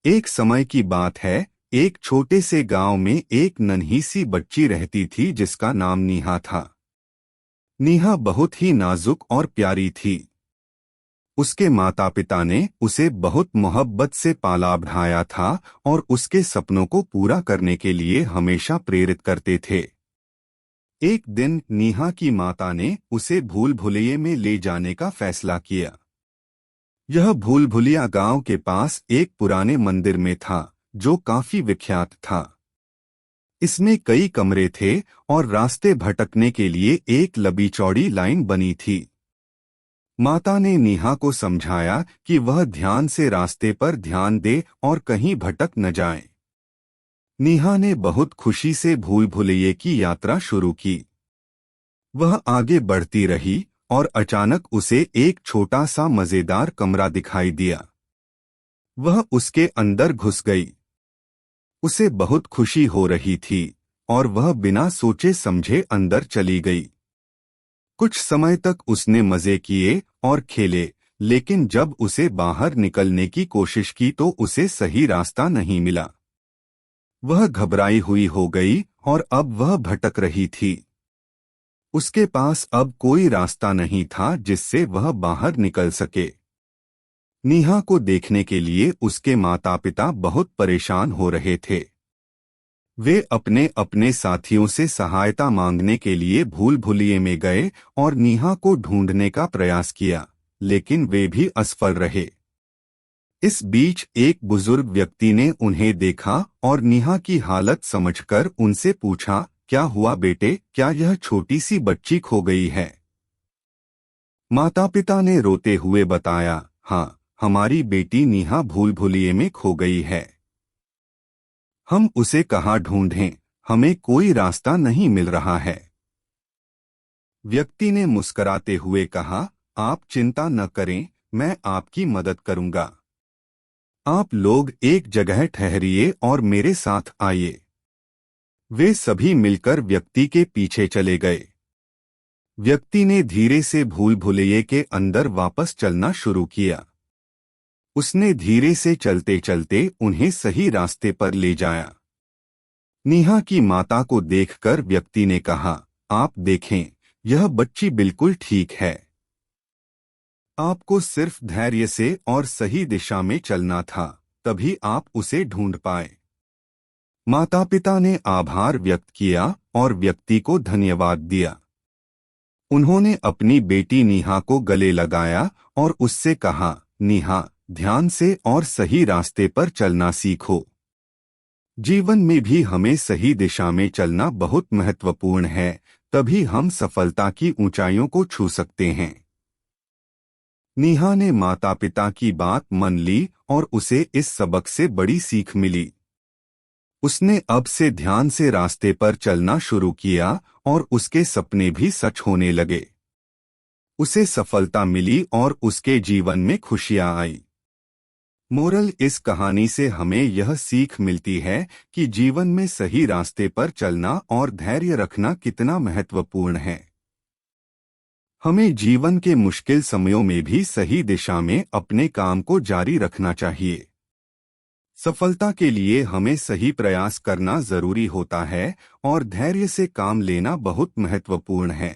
एक समय की बात है। एक छोटे से गांव में एक नन्ही सी बच्ची रहती थी जिसका नाम नीहा था। नीहा बहुत ही नाजुक और प्यारी थी। उसके माता पिता ने उसे बहुत मोहब्बत से पाला बढ़ाया था और उसके सपनों को पूरा करने के लिए हमेशा प्रेरित करते थे। एक दिन नीहा की माता ने उसे भूल भुलैया में ले जाने का फैसला किया। यह भूल भुलैया गांव के पास एक पुराने मंदिर में था जो काफी विख्यात था। इसमें कई कमरे थे और रास्ते भटकने के लिए एक लंबी चौड़ी लाइन बनी थी। माता ने नीहा को समझाया कि वह ध्यान से रास्ते पर ध्यान दे और कहीं भटक न जाए। नीहा ने बहुत खुशी से भूल भुलैया की यात्रा शुरू की। वह आगे बढ़ती रही और अचानक उसे एक छोटा सा मजेदार कमरा दिखाई दिया। वह उसके अंदर घुस गई। उसे बहुत खुशी हो रही थी और वह बिना सोचे समझे अंदर चली गई। कुछ समय तक उसने मजे किए और खेले, लेकिन जब उसे बाहर निकलने की कोशिश की तो उसे सही रास्ता नहीं मिला। वह घबराई हुई हो गई और अब वह भटक रही थी। उसके पास अब कोई रास्ता नहीं था जिससे वह बाहर निकल सके। नीहा को देखने के लिए उसके माता पिता बहुत परेशान हो रहे थे। वे अपने अपने साथियों से सहायता मांगने के लिए भूल भुलैया में गए और नीहा को ढूंढने का प्रयास किया, लेकिन वे भी असफल रहे। इस बीच एक बुजुर्ग व्यक्ति ने उन्हें देखा और नीहा की हालत समझकर उनसे पूछा, क्या हुआ बेटे, क्या यह छोटी सी बच्ची खो गई है? माता पिता ने रोते हुए बताया, हाँ, हमारी बेटी नीहा भूल भुलैया में खो गई है। हम उसे कहाँ ढूंढें, हमें कोई रास्ता नहीं मिल रहा है। व्यक्ति ने मुस्कराते हुए कहा, आप चिंता न करें, मैं आपकी मदद करूंगा। आप लोग एक जगह ठहरिए और मेरे साथ आइए। वे सभी मिलकर व्यक्ति के पीछे चले गए। व्यक्ति ने धीरे से भूल भुलैया के अंदर वापस चलना शुरू किया। उसने धीरे से चलते चलते उन्हें सही रास्ते पर ले जाया। नीहा की माता को देखकर व्यक्ति ने कहा, आप देखें, यह बच्ची बिल्कुल ठीक है। आपको सिर्फ धैर्य से और सही दिशा में चलना था, तभी आप उसे ढूंढ पाए। माता पिता ने आभार व्यक्त किया और व्यक्ति को धन्यवाद दिया। उन्होंने अपनी बेटी नीहा को गले लगाया और उससे कहा, नीहा, ध्यान से और सही रास्ते पर चलना सीखो। जीवन में भी हमें सही दिशा में चलना बहुत महत्वपूर्ण है, तभी हम सफलता की ऊंचाइयों को छू सकते हैं। नीहा ने माता पिता की बात मान ली और उसे इस सबक से बड़ी सीख मिली। उसने अब से ध्यान से रास्ते पर चलना शुरू किया और उसके सपने भी सच होने लगे। उसे सफलता मिली और उसके जीवन में खुशियां आई। मोरल, इस कहानी से हमें यह सीख मिलती है कि जीवन में सही रास्ते पर चलना और धैर्य रखना कितना महत्वपूर्ण है। हमें जीवन के मुश्किल समयों में भी सही दिशा में अपने काम को जारी रखना चाहिए। सफलता के लिए हमें सही प्रयास करना जरूरी होता है और धैर्य से काम लेना बहुत महत्वपूर्ण है।